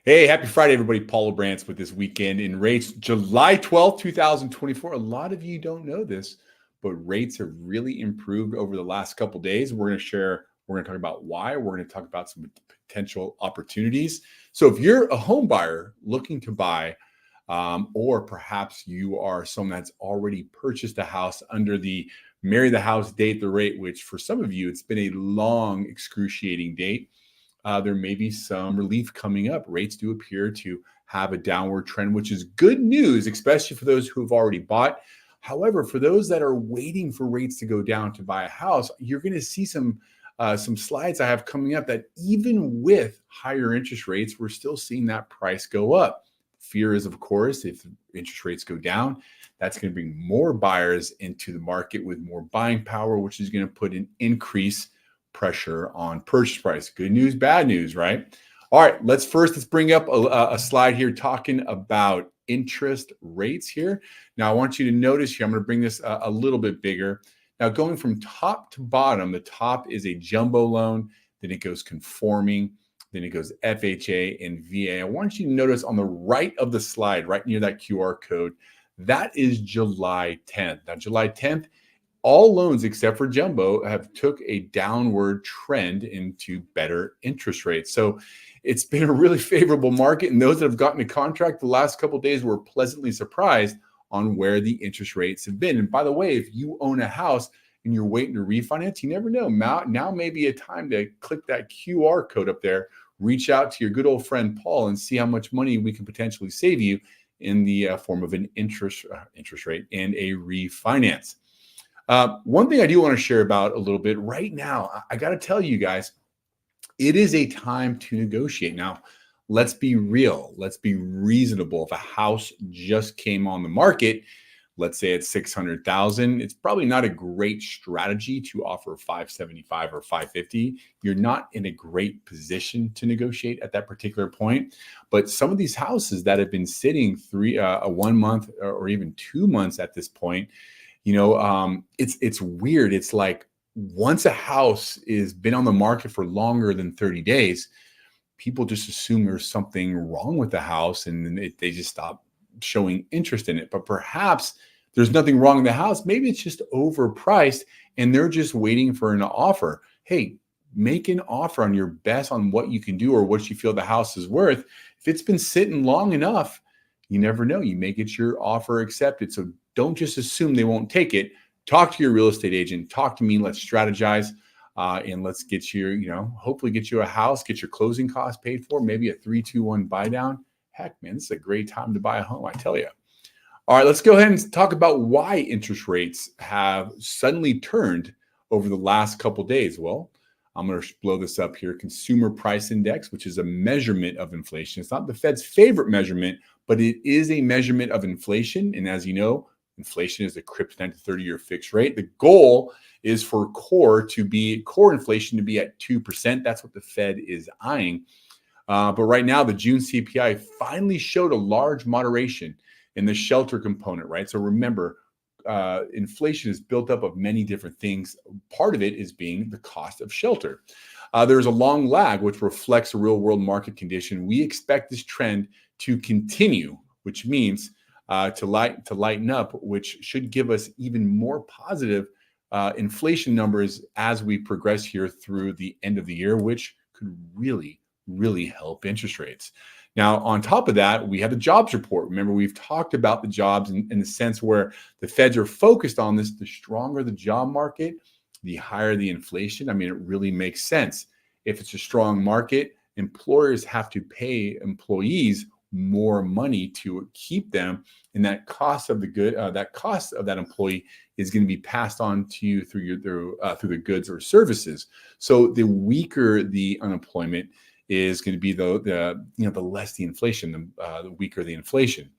Hey, happy Friday, everybody. Paul Olbrantz with this weekend in rates, July 12th, 2024. A lot of you don't know this, but rates have really improved over the last couple of days. We're going to talk about why. We're going to talk about some potential opportunities. So if you're a home buyer looking to buy, or perhaps you are someone that's already purchased a house under the marry the house, date the rate, which for some of you, it's been a long, excruciating date. There may be some relief coming up. Rates do appear to have a downward trend, which is good news, especially for those who have already bought. However, for those that are waiting for rates to go down to buy a house, you're going to see some slides I have coming up that even with higher interest rates, we're still seeing that price go up. Fear is, of course, if interest rates go down, that's going to bring more buyers into the market with more buying power, which is going to put an increase pressure on purchase price. Good news, bad news, right? All right, let's bring up a slide here talking about interest rates here. Now, I want you to notice here, I'm going to bring this a little bit bigger. Now, going from top to bottom, the top is a jumbo loan, then it goes conforming, then it goes FHA and VA. I want you to notice on the right of the slide, right near that QR code, that is July 10th. Now, July 10th, all loans except for jumbo have took a downward trend into better interest rates. So it's been a really favorable market. And those that have gotten a contract the last couple of days were pleasantly surprised on where the interest rates have been. And by the way, if you own a house and you're waiting to refinance, you never know. Now may be a time to click that QR code up there, reach out to your good old friend Paul and see how much money we can potentially save you in the form of an interest rate and a refinance. One thing I do want to share about a little bit right now, I got to tell you guys, it is a time to negotiate. Now, let's be real. Let's be reasonable. If a house just came on the market, let's say it's $600,000, it's probably not a great strategy to offer $575 or $550. You're not in a great position to negotiate at that particular point. But some of these houses that have been sitting 1 month or even 2 months at this point, it's weird. It's like once a house is been on the market for longer than 30 days, people just assume there's something wrong with the house and then they just stop showing interest in it. But perhaps there's nothing wrong in the house. Maybe it's just overpriced and they're just waiting for an offer. Hey, make an offer on your best on what you can do or what you feel the house is worth. If it's been sitting long enough, you never know. You may get your offer accepted. So don't just assume they won't take it. Talk to your real estate agent. Talk to me. Let's strategize and let's get you, hopefully get you a house, get your closing costs paid for, maybe a 3-2-1 buy down. Heck, man, this is a great time to buy a home, I tell you. All right, let's go ahead and talk about why interest rates have suddenly turned over the last couple of days. Well, I'm going to blow this up here. Consumer Price Index, which is a measurement of inflation. It's not the Fed's favorite measurement, but it is a measurement of inflation. And as you know, inflation is a kryptonite to 30-year fixed rate. The goal is for core inflation to be at 2%. That's what the Fed is eyeing. But right now, the June CPI finally showed a large moderation in the shelter component, right? So remember, inflation is built up of many different things. Part of it is being the cost of shelter. There's a long lag, which reflects a real world market condition. We expect this trend to continue, which means to lighten up, which should give us even more positive inflation numbers as we progress here through the end of the year, which could really, really help interest rates. Now, on top of that, we have the jobs report. Remember, we've talked about the jobs in the sense where the feds are focused on this. The stronger the job market, the higher the inflation. I mean, it really makes sense. If it's a strong market, employers have to pay employees more money to keep them, and that cost of that employee is going to be passed on to you through the goods or services. So the weaker the unemployment is going to be the less the inflation, the weaker the inflation.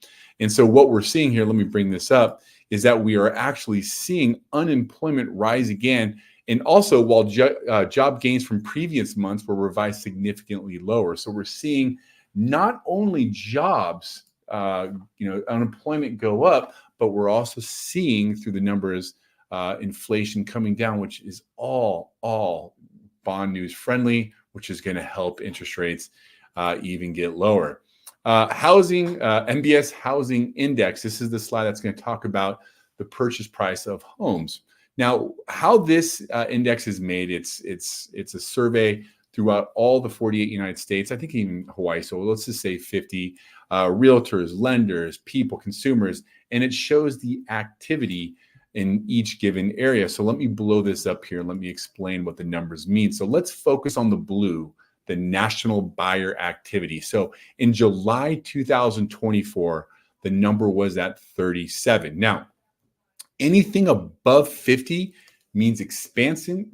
And so what we're seeing here, let me bring this up, is that we are actually seeing unemployment rise again. And also, while job gains from previous months were revised significantly lower. So we're seeing not only jobs, unemployment go up, but we're also seeing through the numbers inflation coming down, which is all bond news friendly, which is going to help interest rates even get lower. MBS housing index. This is the slide that's going to talk about the purchase price of homes. Now, how this index is made, it's a survey throughout all the 48 United States, I think even Hawaii. So let's just say 50 realtors, lenders, people, consumers, and it shows the activity in each given area. So let me blow this up here. Let me explain what the numbers mean. So let's focus on the blue, the national buyer activity. So in July 2024, the number was at 37. Now, anything above 50 means expansion.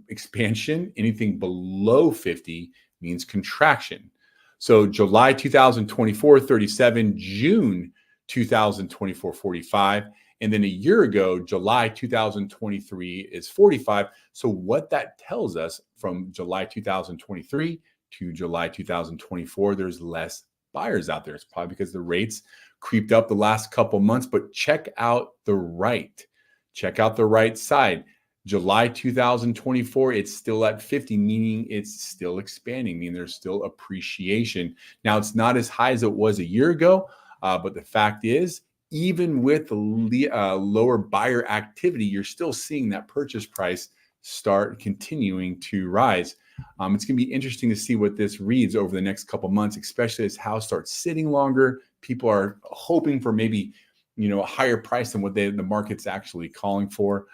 Anything below 50 means contraction. So July 2024, 37, June 2024, 45. And then a year ago, July 2023 is 45. So what that tells us from July 2023 to July 2024, there's less buyers out there. It's probably because the rates creeped up the last couple months, but check out the right. Check out the right side. July 2024, it's still at 50, meaning it's still expanding, meaning there's still appreciation. Now, it's not as high as it was a year ago, but the fact is, even with lower buyer activity, you're still seeing that purchase price start continuing to rise. It's going to be interesting to see what this reads over the next couple months, especially as house starts sitting longer. People are hoping for maybe a higher price than what the market's actually calling for.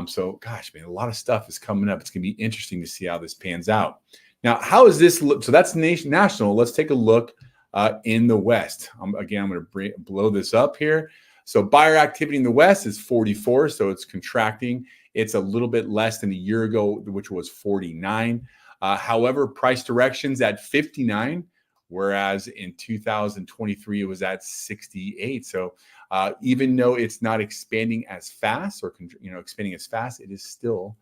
So gosh, man, a lot of stuff is coming up. It's going to be interesting to see how this pans out. Now, how is this look? So that's national. Let's take a look in the West. Again, I'm going to blow this up here. So buyer activity in the West is 44. So it's contracting. It's a little bit less than a year ago, which was 49. However, price directions at 59, whereas in 2023, it was at 68. So even though it's not expanding as fast or expanding as fast, it is still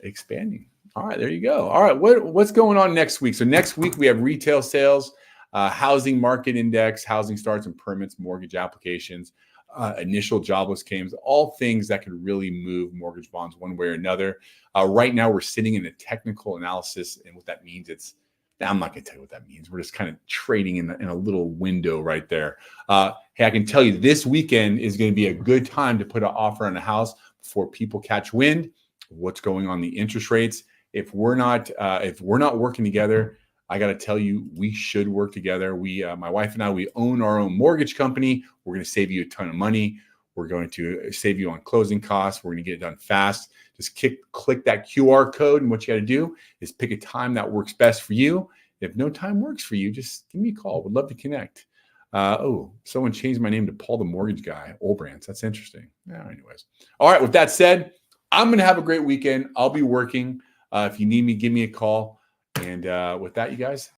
expanding. All right, there you go. All right, what's going on next week? So next week we have retail sales, housing market index, housing starts and permits, mortgage applications, initial jobless claims, all things that could really move mortgage bonds one way or another. Right now we're sitting in a technical analysis, and what that means, I'm not going to tell you what that means. We're just kind of trading in a little window right there. Hey, I can tell you this weekend is going to be a good time to put an offer on a house before people catch wind of what's going on the interest rates. If we're not working together, I got to tell you, we should work together. My wife and I, we own our own mortgage company. We're going to save you a ton of money. We're going to save you on closing costs. We're going to get it done fast. Just click that QR code, and what you got to do is pick a time that works best for you. If no time works for you, just give me a call. Would love to connect. Someone changed my name to Paul the Mortgage Guy, Olbrantz. That's interesting. Anyways. All right, with that said, I'm going to have a great weekend. I'll be working. If you need me, give me a call. And with that, you guys,